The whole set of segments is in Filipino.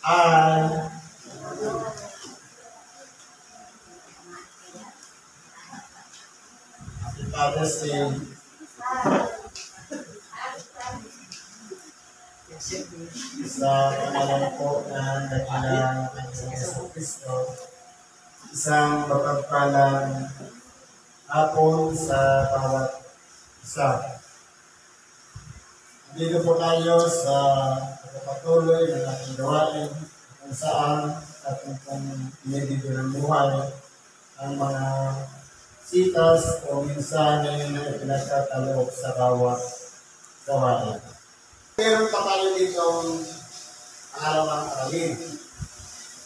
I, Father's Day, sa pangalan po ng dakilang Panginoong Jesucristo, isang mapagpalang hapon sa bawat isa. Dito po tayo sa pagpapatuloy ng ating gawain kung saan ating pong inibigyan ng buhay ang mga sitas o mensahe na ipinagkakaloob sa bawat gawain. Meron pa tayo dito pangalawang aralin.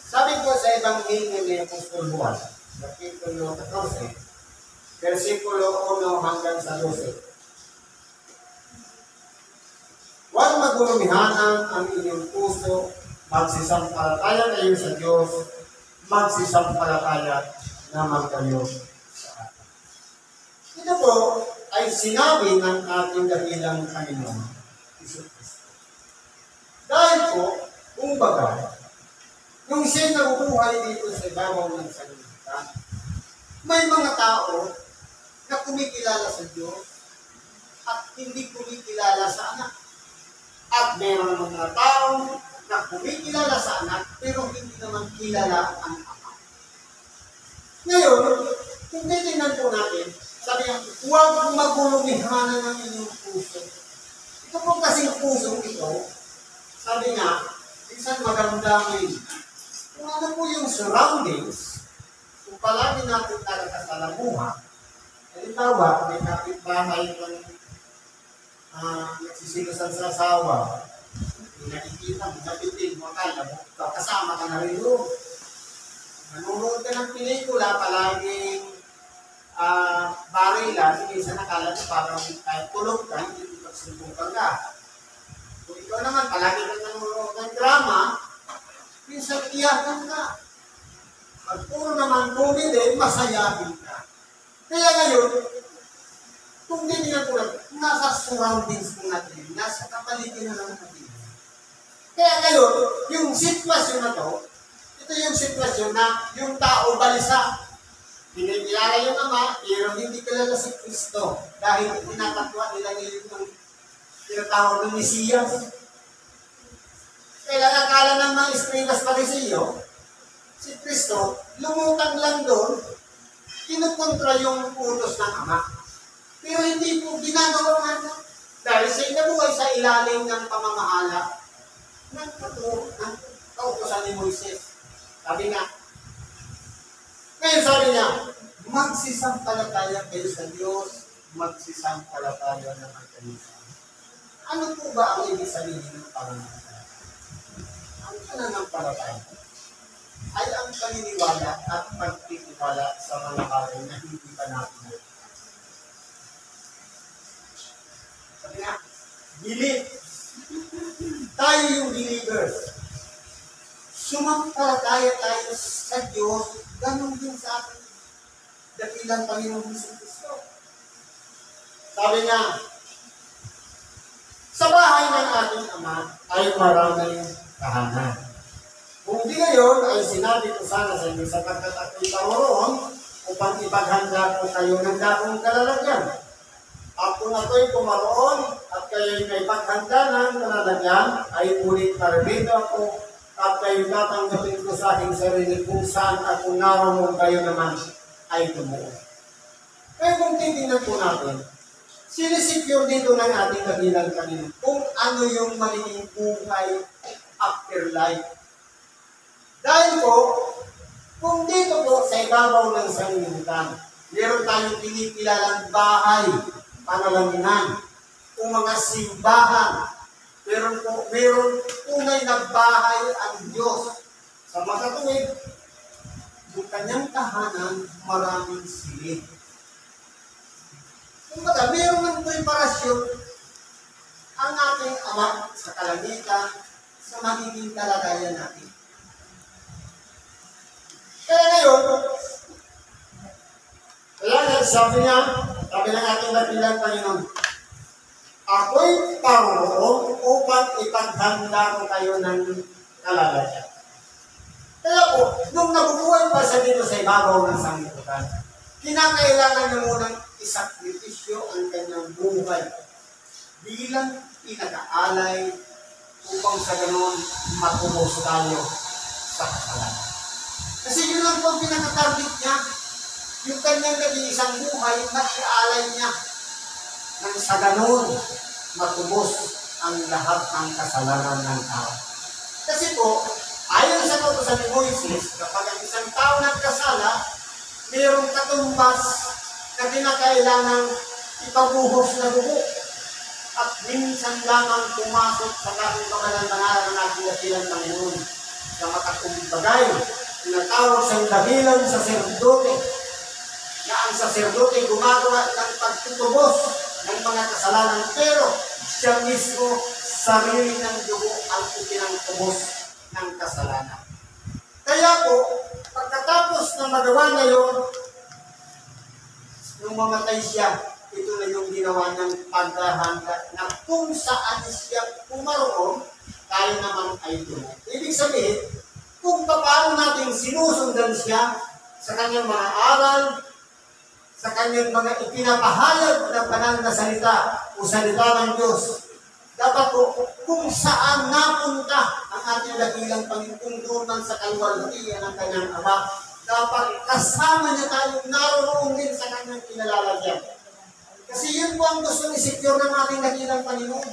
Sabi ko sa Ebanghelyo ni Apostol Juan, Kapitulo 14, versikulo 1 hanggang sa 12. Huwag magulumihanan ang inyong puso, magsisampalataya kayo sa Diyos, magsisampalataya naman kayo sa atin. Ito po ay sinabi ng ating dakilang Panginoon, Jesucristo. Dahil po, kumbaga, nung siya'y nabubuhay dito sa ibabaw ng sanlibutan, may mga tao na kumikilala sa Diyos at hindi kumikilala sa anak. At mayroon mga tao na kumikilala sa anak pero hindi naman kilala ang ama. Ngayon, kung titingnan po natin, sabi niya, huwag magulumihanan ng inyong puso. Ito po kasing puso ito, sabi niya, minsan magandangin. Kung ano po yung surroundings, kung palagi natin nakakasalamuha, halimbawa, may kapitbahay ng nagsisigasan sa asawa, nakikita mo, nabitin mo, akala mo, kasama ka na rin doon. Nanonood ka ng pelikula, palaging barilan, minsan nakala mo parang kahit tulog ka, hindi mo pagsubukan ka. Kung ikaw naman, palagi ka nanonood ng drama, minsan iyakan ka. Pag puro naman bumili, masayahin ka. Kaya ngayon, kung hindi nga po nasa surroundings po natin, nasa kapaligiran ng natin. Kaya ngayon, yung sitwasyon na to, ito yung sitwasyon na yung tao balisa. Pinigilala yung ama, pero hindi kilala si Kristo dahil tinatatwa nila yung tinatawag ng Mesiyas. Kaya akala ng mga Escribas Pariseo, si Kristo, lumutang lang doon, kinukontra yung utos ng ama. Pero hindi po ginagawa nga dahil siya nabuhay sa ilalim ng pamamahala ng kautosan ni Moises. Sabi nga, ngayon sabi niya, magsisampalataya kayo sa Diyos, magsisampalataya naman kayo sa Diyos. Ano po ba ang ibig sabihin ng pananampalataya? Ang pananampalataya ay ang paniniwala at pagtitiwala sa mga bagay na hindi pa natin. Sabi nga, believe. Tayo yung believers. Sumampalataya tayo sa Diyos, ganun din sa ating dakilang Panginoong Jesucristo. Sabi nga, sa bahay ng ating Ama ay maraming tahanan. Kung di ngayon ay sinabi ko sana sa inyo sapagkat ako'y paroroon upang ipaghanda ko kayo ng dakong kalalagyan. At kung ako'y pumaroon at kayo'y may paghanda ng kalalagyan, ay ulit parmito ako at kayo tatanggapin ko sa aking sarili kung saan ako naroon kayo naman ay tumuon. Kaya kung titingnan po natin, sinisecure dito ng ating dakilang Panginoon kung ano yung magiging buhay after life. Dahil po, kung dito po sa ibabaw ng sanlibutan, meron tayong kinikilalang bahay, panalangin, o mga simbahan. Meron tunay na bahay ang Diyos. Sa makatuwid, yung kanyang tahanan, maraming silid. Kumbaga, meron ng preparasyon ang ating Ama sa kalangitan sa magiging kalagayan natin. Kaya ngayon, sabi ng ating dakilang Panginoon, ako'y paroroon upang ipaghanda ko kayo ng kalalagyan. Kaya po, nung nabubuhay pa siya dito sa ibabaw ng sanglibutan, kinakailangan niya munang isakripisyo ang kanyang buhay bilang pinag-aalay upang sa ganoon matubos tayo sa kasalanan. Kasi yun lang po ang pinaka-target niya. Yung kanyang nag-iisang buhay, naialay niya nang sa ganoon matubos ang lahat ng kasalanan ng tao. Kasi po, ayon sa kautusan ni Moises, kapag ang isang tao nagkasala, mayroong katumbas na kinakailangang ipabuhos na dugo. At minsan lamang pumasok sa ating pangalan ng ating dakilang Panginoon sa matakumbagay. Tinatawag sa dakilang saserdote na ang saserdote gumagawa ng pagtutubos ng mga kasalanan, pero siya mismo sarili ng dugo ang ipinangtubos ng kasalanan. Kaya po, pagkatapos ng magawa niya yun, nung mamatay siya, ito na yung ginawa niyang paghahanda na kung saan siya pumaroon, tayo naman ay doon. Ibig sabihin, kung paano natin sinusundan siya sa kanyang mga aral, sa kanyang mga ipinapahayag na banal na salita o salita ng Diyos, dapat po, kung saan napunta ang ating dakilang Panginoon doon man sa kalwalhatian ng kanyang Ama, dapat kasama niya tayong naroon din sa kanyang kinalalagyan. Kasi yun po ang gusto ni-secure ng ating dakilang Panginoon.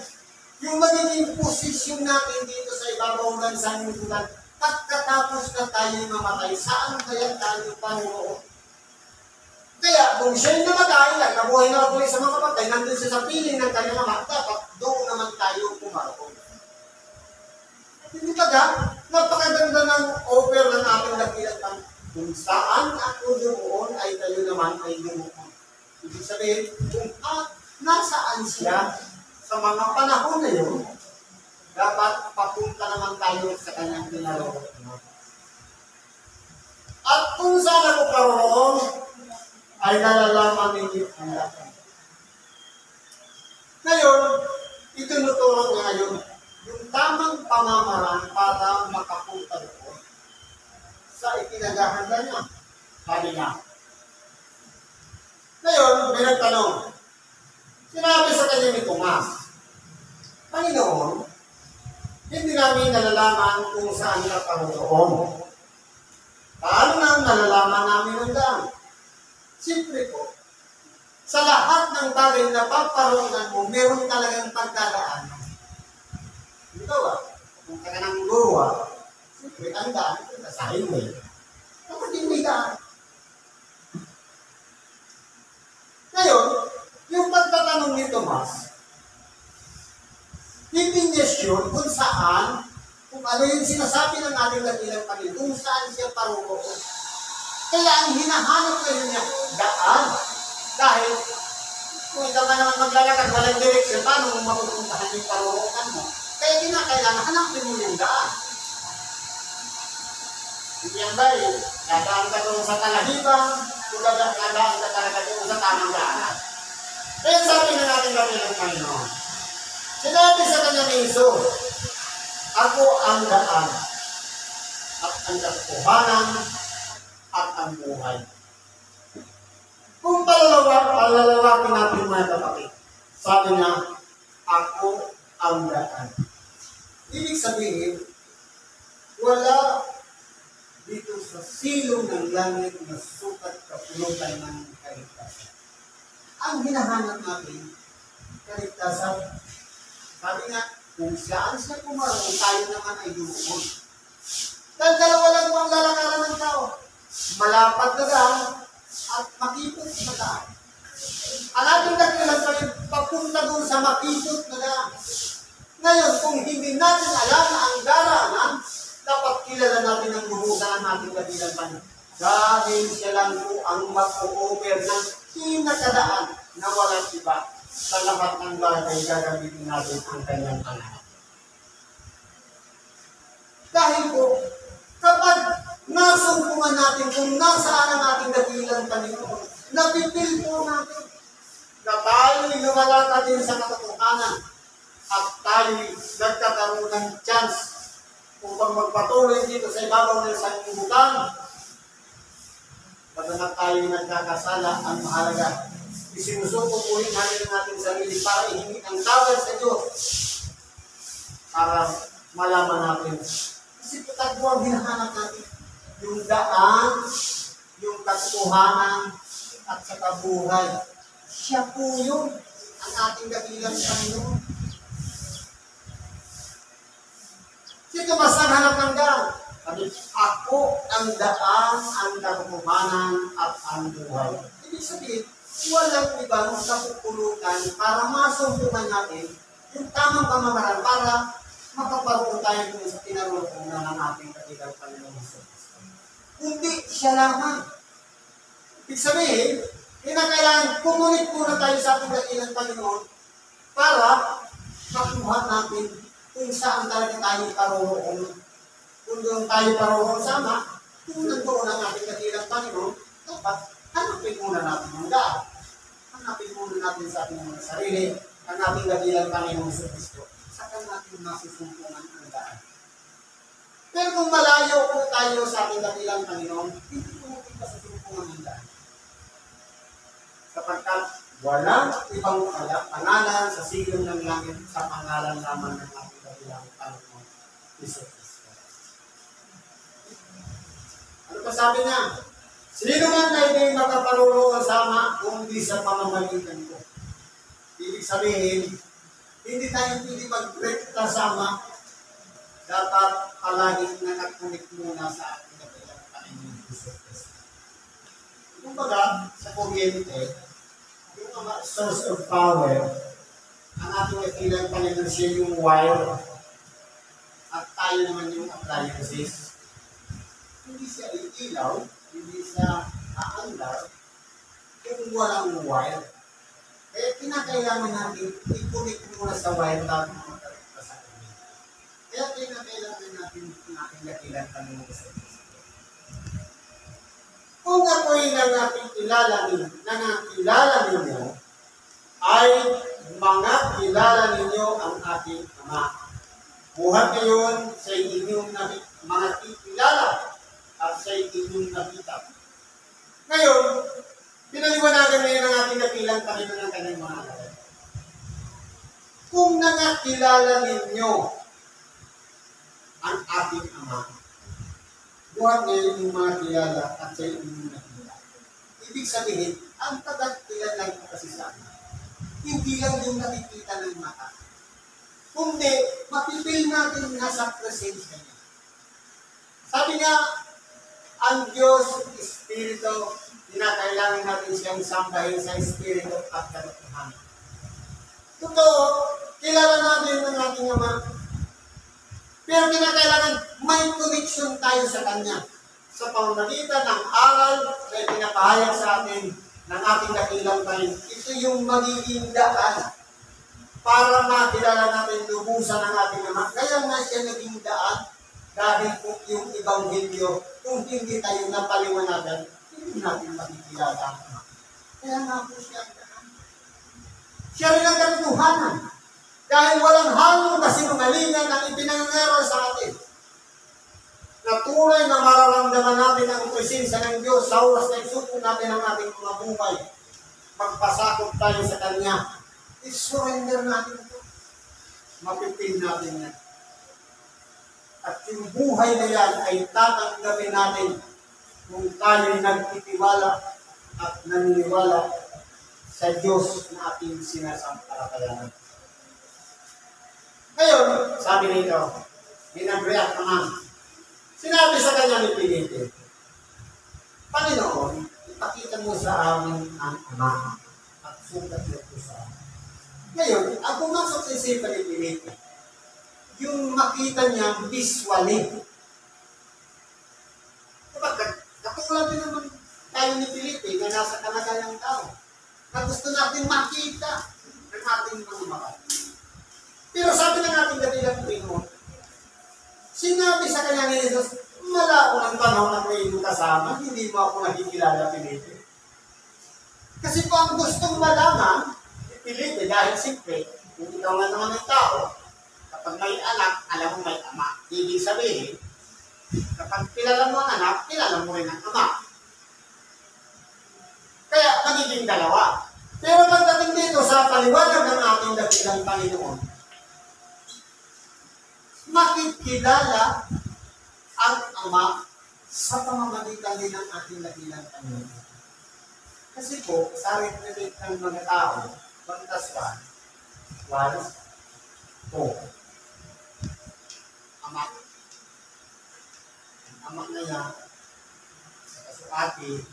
Yung magiging posisyon natin dito sa ibabaw ng sanlibutan, pagkatapos na tayo mamatay, saan kaya tayo panuroon? Kaya kung siya'y namatay, nagkabuhay na ulit sa mga patay, nandun siya sa piling ng kanyang Ama, dapat doon naman tayo pumaroon. Hindi ba ga? Napakaganda ng offer ng ating dakilang Panginoon. Kung saan ako doon ay tayo naman ay lumuon. Ibig sabihin, kung nasaan siya sa mga panahon na yun, dapat papunta naman tayo sa kanyang pinaroon. At kung saan ako paroon, ay nalalaman ninyo ang lahat. Ngayon, itinuturo nga ngayon yung tamang pamamaraan para makapunta doon sa ipinaghahanda niya. Sabi niya. Ngayon, may nagtanong. Sinabi sa kanya ni Tomas, Panginoon, hindi namin nalalaman kung saan ka paroon. Paano nang nalalaman namin ang daan? Siyempre po, sa lahat ng bagay na paparoonan mo, meron talagang pagdadaan. Ito kung ka ng luwa, siyempre ang daan, sa highway. Kapag hindi daan. Ngayon, yung pagtatanong ni Tomas, hindi niya sure kung saan, kung ano yung sinasabi ng ating dakilang Panginoon, kung saan siya paroon. Kaya ang hinahanap ngayon niya, daan. Dahil, kung ikaw ka naman maglalakad, walang direksyon, paano mo mapupuntahan yung paroonan mo? Kaya kinakailangan, hanapin mo yung daan. Hindi yan ba eh, dadaan ka doon sa talahibang, kung dadaan ka talaga doon sa tamang daan. Kaya sabi na natin dakilang Panginoon, sinabi sa kanya ni Jesus, ako ang daan, at ang katotohanan, at ang buhay. Kung palalawakin natin mga kapatid, sabi niya, ako ang daan. Ibig sabihin, wala dito sa silong ng langit na sukat kapulutan ng kaligtasan. Ang hinahanap natin, kaligtasan, sabi nga, kung saan siya pumaroon, tayo naman ay dumoon. Dahil dalawa lang po ang lalakaran ng tao. Malapad na daan at makipot na daan. Ang ating dakilang papunta doon sa makipot na daan. Ngayon, kung hindi natin alam na ang daranan, dapat kilala natin ang buhusan ng ating dakilang Panginoon. Dahil siya lang po ang mag-o-over ng pinakadaan na walang iba sa lahat ng bagay gagamitin natin ang kanyang anak. Dahil po, kapag nasumpungan natin kung nasaan ang ating dakilang Panginoon, napipil po natin na tayo'y lumalata din sa katotohanan at tayo'y nagkakaroon ng chance upang magpatuloy dito sa ibabaw ng sanlibutan. Pagkat tayo nagkakasala, ang mahalaga, isinusuko po rin natin ang ating sarili para ihingi ang tawad sa Diyos. Para malaman natin. Kasi tatlo ang hinahanap natin. Yung daan, yung katotohanan, at sa kabuhay. Siya po yun, ang ating dakilang Panginoon. Si Tomas ang hanap ng daan. Sabi, ako ang daan, ang katotohanan, at ang buhay. Ibig sabihin, walang ibang kapupulutan para masumpungan natin yung tamang pamamaraan para makaparoon tayo dun sa tinarungan ng ating dakilang Panginoon Jesus. Kundi siya lamang. Ibig sabihin, kailangan kumunit muna tayo sa ating dakilang Panginoon para makuha natin kung saan talaga tayo paroroon. Kung doon tayo paroroon sama, kung nandoon ang ating dakilang Panginoon, dapat hanapin muna natin ang daan. Hanapin muna natin sa ating mga sarili ang ating dakilang Panginoon sa Kristo. Saka natin masusumpungan ang daan. Pero kung malayo po tayo sa ating dakilang Panginoon, hindi po natin masusumpungan ang daan. Sapagkat walang ibang pangalan sa silong ng langit sa pangalan lamang ng ating dakilang Panginoon, Jesus Kristo. Ano pa sabi niya? Sino man na hindi makaparuroon sama kundi sa pamamagitan ko. Ibig sabihin, hindi tayo pwede mag-break kasama. Dapat palaging nakakunik muna sa ating dakilang Panginoon Jesus Kristo. Kumbaga, sa kuryente, yung source of power, ang ating dakilang Panginoon siya yung wire, at tayo naman yung appliances. Hindi siya ilaw, hindi siya aandar, kung walang wire. Kaya kinakailangan natin i-connect muna sa wire bago magkaroon sa kanya. Kaya kinakailangan natin ang ating dakilang Panginoon sa Kristo. Kung ako'y nangakilala ninyo, ay mga kilala ninyo ang ating Ama. Buhat ngayon sa inyong mga kilala at sa inyong nakita. Ngayon, pinaliwanagan ngayon ang ating dakilang Panginoon ng kanyang mga anak. Kung nangakilala ninyo ang ating Ama, buhat ngayon yung mga kilala at sa inyong nakita. Ibig sabihin, ang tagakilala ko kasi sa akin, hindi lang yung nakikita ng mata. Kundi, mapipil natin nasa presensya niya. Sabi niya, ang Diyos, Espiritu, kinakailangan natin siyang sambahin sa Espiritu at katotohanan. Totoo, kilala natin ang ating Ama. Pero kinakailangan may connection tayo sa Kanya. Sa pamamagitan ng aral na pinapahayag sa atin ng ating dakilang Panginoon. Ito yung magiging daan para makilala natin lubusan ng ating Ama. Kaya nga siya naging daan dahil po yung Ebanghelyo, kung hindi tayo napaliwanagan, hindi natin makikilala ang Ama. Kaya nga po siya ang daan. Siya rin ang katotohanan. Dahil walang halong kasinungalingan ang ipinangaral sa atin. Na tunay na mararamdaman natin ang presensya ng Diyos sa oras na isuko natin ang ating mga buhay. Magpasakot tayo sa Kanya. I-surrender natin ito. Mapipil natin yan. At yung buhay na yan ay tatanggapin natin kung tayo'y nagtitiwala at naniniwala sa Diyos na ating sinasampalatayanan. Ngayon, sabi nito, binag-react naman. Sinabi sa kanya ni Felipe, Panginoon, ipakita mo sa amin ang Ama at sugat mo sa amin. Ngayon, ang pumasok sa isipan ni Felipe, yung makita niya visually. Katulad din naman tayo ni Felipe na nasa kalagayan ng tao na gusto natin makita ng ating mga mata. Pero sabi ng ating dakilang Panginoon, sinabi sa kanya ni Jesus, wala ko ng panahon na may iyong kasama, hindi mo ako nakikilala, Felipe. Kasi po ang gustong malaman ni Felipe, dahil siyempre, kung ikaw nga naman ng tao, Kapag may anak, alam mo may ama. Ibig sabihin, kapag kilala mo ang anak, kilala mo rin ang ama. Kaya magiging dalawa. Pero pagdating dito sa paliwanag ng ating dakilang Panginoon, makikilala ang ama sa pamamagitan din ng ating dakilang Panginoon. Kasi po, sa arithmetic ng mga tao, 1 plus 1 was 4. Ama. Ang ama na yan, sa kasukati,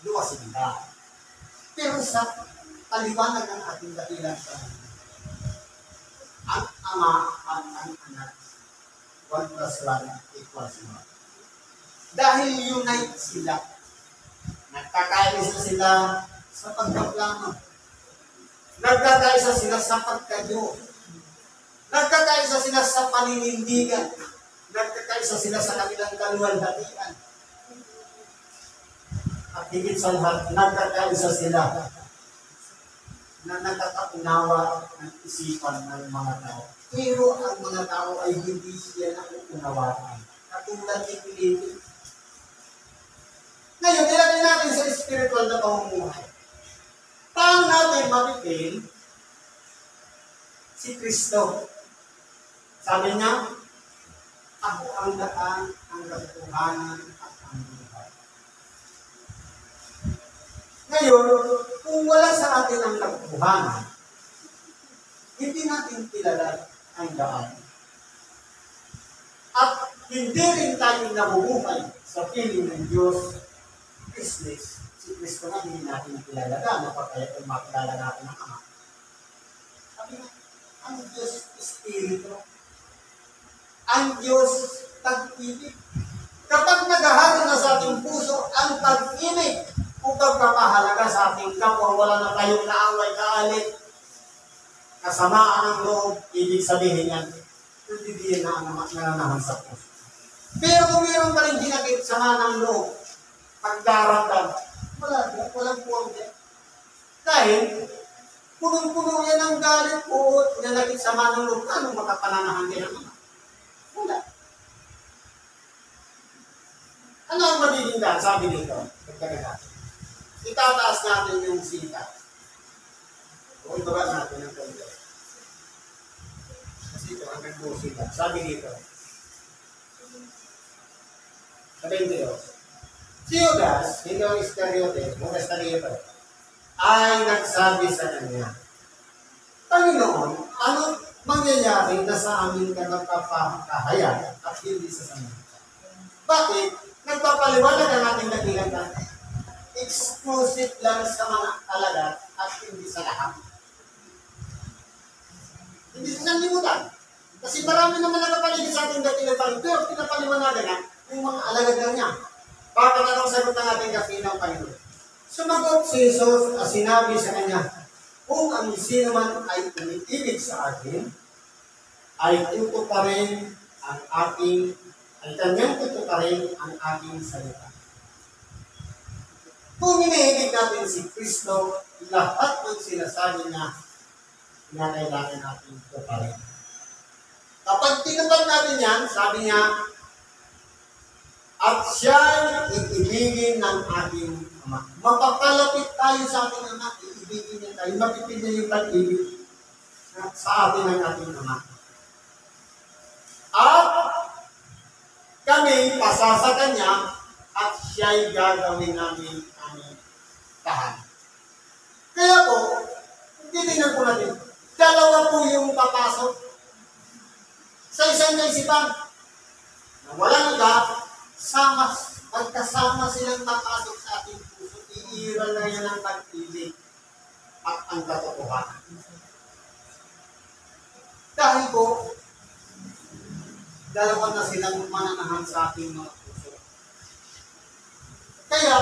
luwa sila. Pero sa paliwanag ng ating dakilang Panginoon, ang ama at ang anak, 1 plus 1 equals 1. Dahil unite sila, nagkakaisa sila sa pagkaplano. Nagkakaisa sila sa pagkadyo. Nagkakaisa sila sa paninindigan. Nagkakaisa sila sa kanilang kaluwalhatian. At higit sa lahat, nagkakaisa sila na nagkakaunawa ng isipan ng mga tao. Pero ang mga tao ay hindi siya nakuunawaan. Katulad ni Filipe. Ngayon, ilagay natin sa spiritual na pamumuhay. Paano natin mapipil si Kristo? Sabi niya, ako ang daan, ang katotohanan, at ang buhay. Ngayon, kung wala sa atin ang katotohanan, hindi natin kilala ang daan. At hindi rin tayo nabubuhay sa piling ng Diyos. Business, si Kristo na hindi natin kilala na kaya kung makilala natin ang Ama. Sabi nga, ang Diyos Espiritu. Ang Diyos pag-ibig. Kapag naghahalo na sa ating puso ang pag-ibig o pagpapahalaga sa ating kapwa, wala na tayong kaaway, kaalit, kasamaan ng loob, ibig sabihin yan, hindi na ang nananahan sa puso. Pero kung mayroon pa rin dinakit sama ng loob, pagdaramdam, walang puwang din. Dahil, punong-puno yan ang galit o nalagit sa manang loob, anong makapananahan din ang mga? Wala. Ano ang magiging dahil? Sabi dito, itataas natin yung sita. O ibaba natin ang konti. Kasi ito, hanggang po sita. Sabi dito, sabihin dito, si Judas, hindi ang Iscariote, ay nagsabi sa kanya, Panginoon, ano mangyayari na sa amin ka nagpapakahayag at hindi sa Samaritan? Bakit? Nagpapaliwanag ang ating dakilang natin. Exclusive lang sa mga alaga at hindi sa lahat. Hindi sa sanlibutan. Kasi marami naman nakapaligid sa ating dakilang natin, pero pinapaliwanagan na yung mga alagad lang niya. Bakit anong sagot ng ating dakilang Panginoon? Sumagot si Jesus at sinabi sa kanya, kung ang sino man ay umiibig sa akin, ay tutuparin ang aking, ay kanyang tutuparin ang aking salita. Kung iniibig natin si Kristo, lahat ng sinasabi niya, kailangan natin tuparin. Kapag tinupad natin yan, sabi niya, at siya'y iibigin ng ating Ama. Mapapalapit tayo sa ating Ama, iibigin niya tayo. Mapipil niya yung pag-ibig sa atin ng ating Ama. At kami pasa sa Kanya at siya'y gagawin namin aming tahan. Kaya po, titignan po natin, dalawa po yung papasok sa isang kaisipan na walang magkasama silang papasok sa ating puso, iiral na yan ang pag-ibig at ang katotohanan. Dahil po, dalawa na silang mananahan sa ating mga puso. Kaya,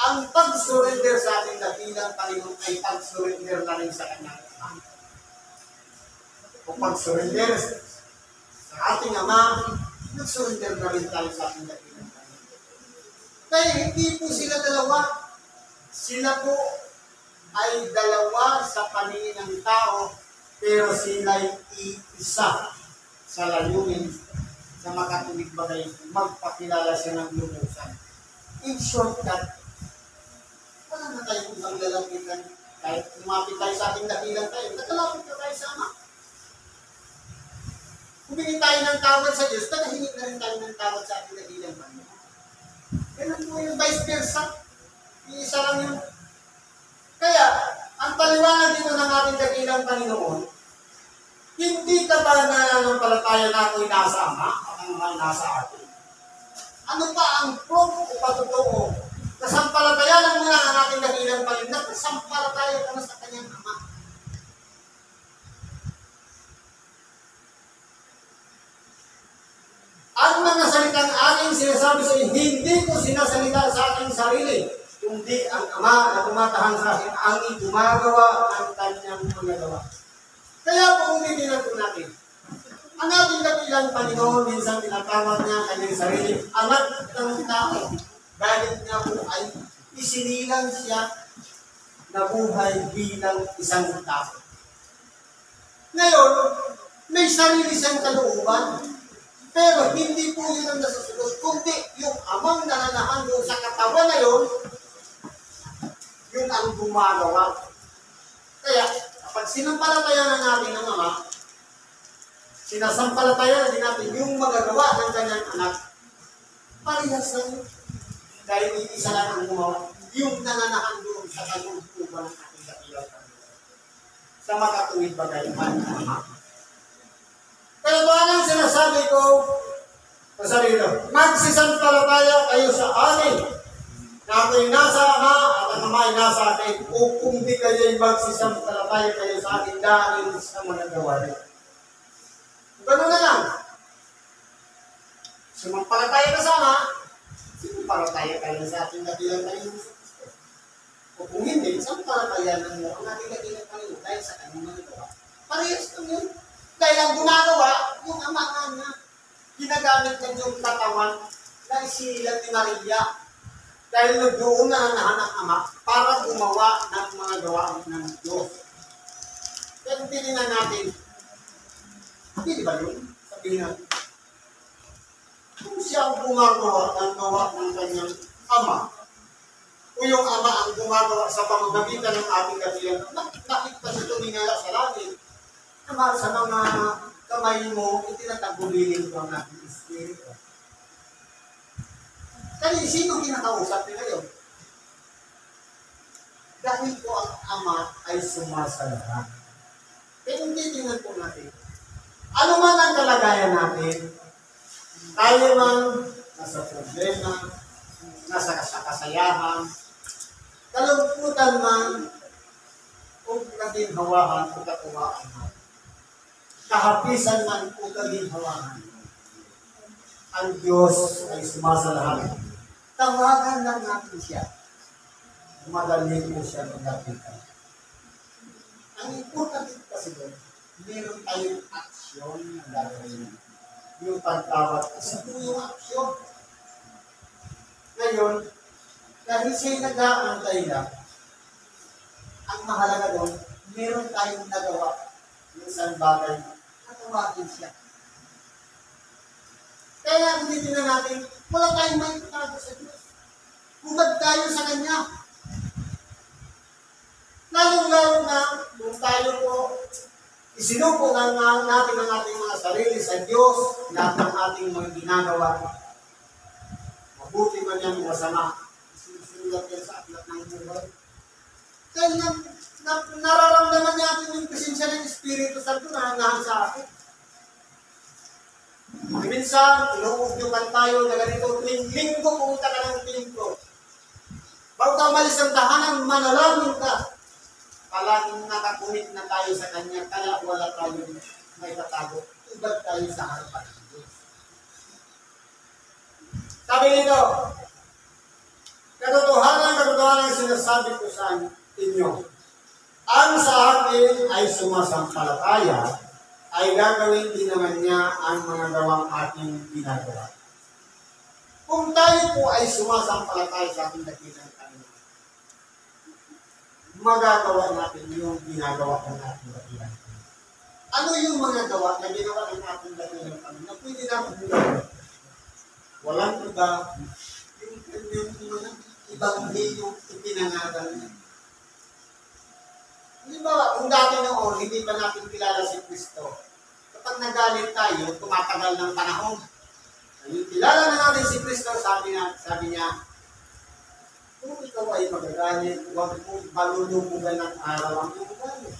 ang pag-surrender sa ating dakilang Panginoon ay pag-surrender na rin sa Kanyang Ama. Kung pag-surrender sa ating Ama, nag-surrender na rin tayo sa ating dakilang. Kaya hindi po sila dalawa. Sila po ay dalawa sa paningin ng tao, pero sila'y iisa sa layunin sa makatuwid bagay, magpakilala siya ng lubusan. In shortcut, wala na tayong ibang lalapitan. Kahit lumapit tayo sa ating dakilan tayo, nakalapit na tayo sa Ama. Humingi tayo ng tawad sa Diyos, nakahingi na rin tayo ng tawad sa ating dakilan tayo. Ganun po yung vice versa. Iisa lang yun. Kaya, ang paliwanag dito ng ating dakilang Panginoon, hindi ka ba nananampalataya na ako'y nasa Ama at ang Ama ay nasa atin? Ano pa ang proof o patotoo? Kasampalatayanan mo na ang ating dakilang Panginoon, kasampalataya ka na sa kanyang Ama. Ang mga salitang aking sinasabi sa iyo, hindi ko sinasalita sa aking sarili, kundi ang Ama na tumatahang sa akin ang gumagawa ng kanyang magagawa. Kaya po umitinan po natin. Ang ating dakilang Panginoon, minsan tinatawag niya ang kanyang sarili, anak ng tao. Dahil nga po ay isinilang siya na buhay bilang isang tao. Ngayon, may sarili siyang kalooban, pero hindi po yun ang nasusunod, kundi yung amang nananahan doon sa katawan na yun, yun ang gumagawa. Kaya, kapag sinampalatayan na natin ang Ama, sinasampalatayan din natin yung magagawa ng kanyang anak, parehas na yun. Dahil isa lang ang gumawa, yung nananahan doon sa kalooban ng ating dakilang Panginoon. Sa makatuwid bagay man ang Ama. Kaya ba ang sinasabi ko sa sarili, magsisampalataya kayo sa amin na ako'y nasa Ama at ang Ama ay nasa akin, o kung di kayo'y magsisampalataya kayo sa akin dahil sa mga gawain. Ganun na lang. Sumampalataya ka sa Ama, sumampalataya kayo sa ating dakilang Panginoon. O kung hindi, sampalatayan mo ang ating dakilang Panginoon dahil sa kanyang mga gawa. Parehas lang yun. Dahil ang gunagawa, yung Ama nga niya, ginagamit ng yung katawan na isinilang ni Maria. Dahil nagdoon na ang Ama para gumawa ng mga gawain ng Diyos. Pero tingnan natin, hindi ba yun? Sabihin natin, kung siya ang gumagawa ng gawa ng kanyang Ama, o yung Ama ang gumagawa sa pamamagitan ng ating dakilang, bakit pa siya tumingala sa langit? Naman sa mga kamay mo, itinatagulilin ko ang ating espiritu. Kaya sino kinakausap nila yun? Dahil po ang Ama ay sumasalahan. Kaya hindi tingnan po natin. Ano man ang kalagayan natin, tayo man nasa problema, nasa kasayahan, kalungkutan man, o kaginhawahan o katuwaan man, kahapisan man o kaginhawahan, ang Diyos ay sumasalahan. Tawagan lang natin siya. Madali po siya magkapitan. Ang importante kasi doon, meron tayong aksyon na gagawin. Yung pagtawad, isa po yung aksyon. Ngayon, dahil siya'y nag-aantay na, ang mahalaga doon, meron tayong nagawa ng isang bagay na tawagin siya. Kaya kung titignan natin, wala tayong may itago sa Diyos. Hubad tayo sa Kanya. Lalong-lalo na, kung tayo po, isinuko natin ang ating mga sarili sa Diyos, lahat ng ating mga ginagawa. Mabuti man yan masama. Sinusulat yan sa aklat ng buhay. Kaya nararamdaman natin yung presensya ng Espiritu Santo na hangahan sa akin. Minsan, inuudyukan tayo na ganito, linggo, pumunta ka ng linggo. Bago ka malis ang tahanan, manalangin ka. Palaging nakakumit na tayo sa Kanya, kaya wala tayong may tatago. Ubad tayo sa harapan ng Diyos. Sabi nito, katotohanan sinasabi ko sa inyo, ang sa atin ay sumasampalataya, ay gagawin din naman niya ang mga gawang ating ginagawa. Kung tayo po ay sumasampalataya sa ating dakilang Panginoon, magagawa natin yung ginagawa ng ating dakilang Panginoon. Ano yung mga gawa na ginawa ng ating dakilang Panginoon na pwede natin gawin? Walang iba, yung kanyang mga ibanghelyong ipinangaral niya. Halimbawa, kung dati noon, hindi pa natin kilala si Kristo, kapag nagalit tayo, tumatagal ng panahon. Yung kilala na natin si Kristo, sabi niya, kung ikaw ay magagalit, huwag mo balulubugan ng araw ang iyong galit.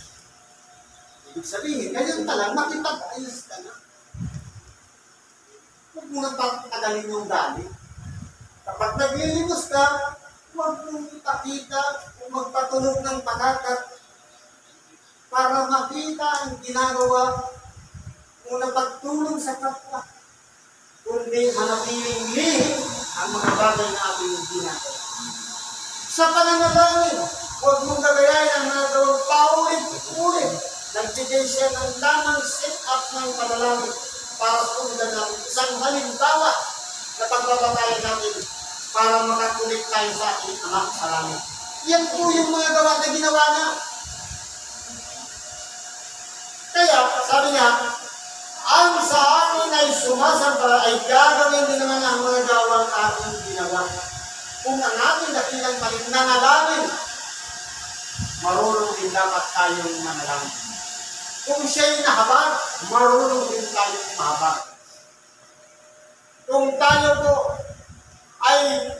Ibig sabihin, ngayon pa lang, makipag-ayos ka na. Huwag mo nang patagalin yung galit. Kapag naglilimos ka, huwag mong ipakita o magpatulog ng pagkakat para makita ang ginagawa mo na pagtulong sa kapwa. Kundi manatiling lihim ang mga bagay na ating ginagawa. Sa pananalangin, huwag mong gagayain ang mga gawang paulit-ulit. Nagbigay siya ng lamang set-up ng panalangin para sundan natin isang halimbawa na pagbabatayan natin para makakulit tayo sa ating Ama sa langit. Yan po yung mga gawa na ginawa niya. Kaya, sabi niya, ang sa akin ay sumasamba ay gagawin din naman ang mga gawang aking ginawa. Kung ang ating dakilang palit nanalangin, marunong din dapat tayong manalangin. Kung siya'y nahabag, marunong din tayong mahabag. Kung tayo po ay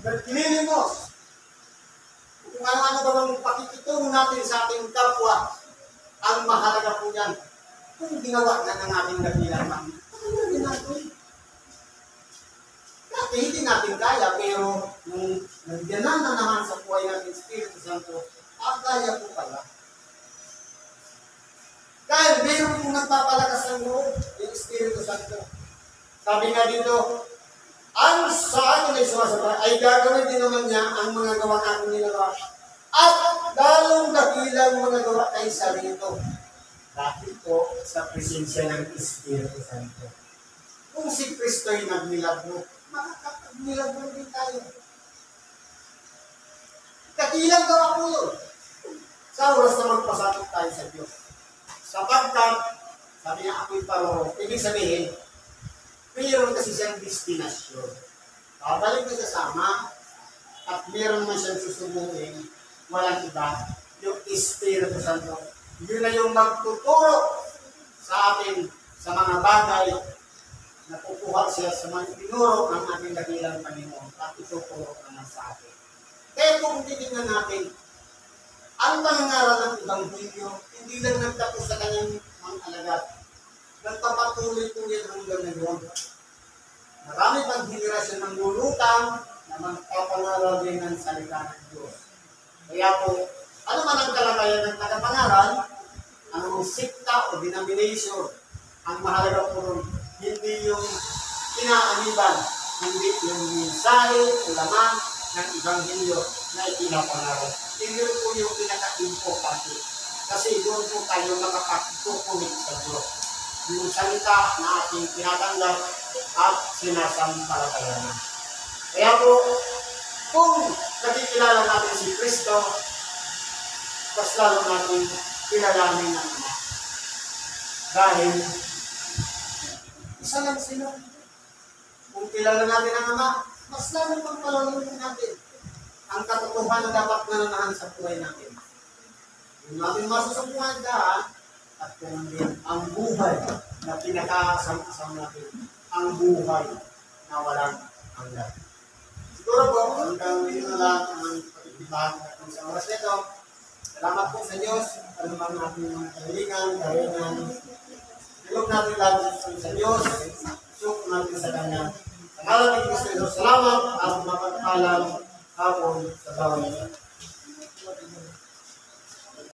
naglilimos, kung ano-ano ba bang pakikitungo natin sa ating kapwa, ang mahalaga po yan, kung ginawa na ng ating dakilang Panginoon, ano din natin? Dati hindi natin kaya, pero nung nandiyanan na naman sa buhay natin Espiritu Santo, kaya po pala. Dahil meron pong nagpapalakas ng loob, yung Espiritu Santo. Sabi nga dito, ang sa akin ay sumasabay, ay gagawin din naman niya ang mga gawa aking ginagawa. At dalong dakilang mga gawa kaysa rito. Dahil po sa presensya ng Espiritu Santo. Kung si Kristo'y nagmilagro, makakapagmilagro din tayo. Dakilang gawa po yun. Sa oras na magpasakit tayo sa Diyos. Sapagkat, sabi niya, ako'y paroro. Ibig sabihin, mayroon kasi siyang destinasyon. Babalik na sa sama, at mayroon naman siyang susubuhin, walang iba, yung Espiritu Santo. Yun na yung magtuturo sa atin sa mga bagay na kukuha siya sa mga tinuro ng ating dakilang Panginoon at ituturo naman sa atin. Kaya kung titignan natin, ang pangangaral ng Ebanghelyo, hindi lang nagtapos sa kanyang mga alagad. Nagpapatuloy po yan hanggang ngayon. Marami pang henerasyon ng lulutang na magpapangaral din ng salita ng Diyos. Kaya po, ano man ang kalagayan ng tagapangaral, anong sikta o denomination, ang mahalaga po rin, hindi yung inaaniban, hindi yung mensahe o laman ng Ebanghelyo na ipinapangaral. Hindi po yung pinaka-importante. Kasi doon po tayo makapagtukulit sa Diyos. Yung salita na ating tinatanggap at sinasampalatayanan. Kaya po, kung nakikilala natin si Kristo, mas lalo natin kilalanin ng Ama. Dahil, isa lang sila. Kung kilala natin ang Ama, mas lalo pang palalamin natin ang katotohanan na dapat nananahan sa buhay natin. Yung natin masusubuhan daan, at kung din ang buhay na pinakasama natin, ang buhay na walang hanggan. Siguro po, hanggang dito na lang ang pagtitibahan natin sa oras nito. Salamat po sa Diyos, anuman natin mga kahilingan, kahilingan. Ilog natin lagi sa Diyos, suk natin sa Kanya. Sa ngalan ni Kristo, salamat at mapagpalang hapon sa bawat isa.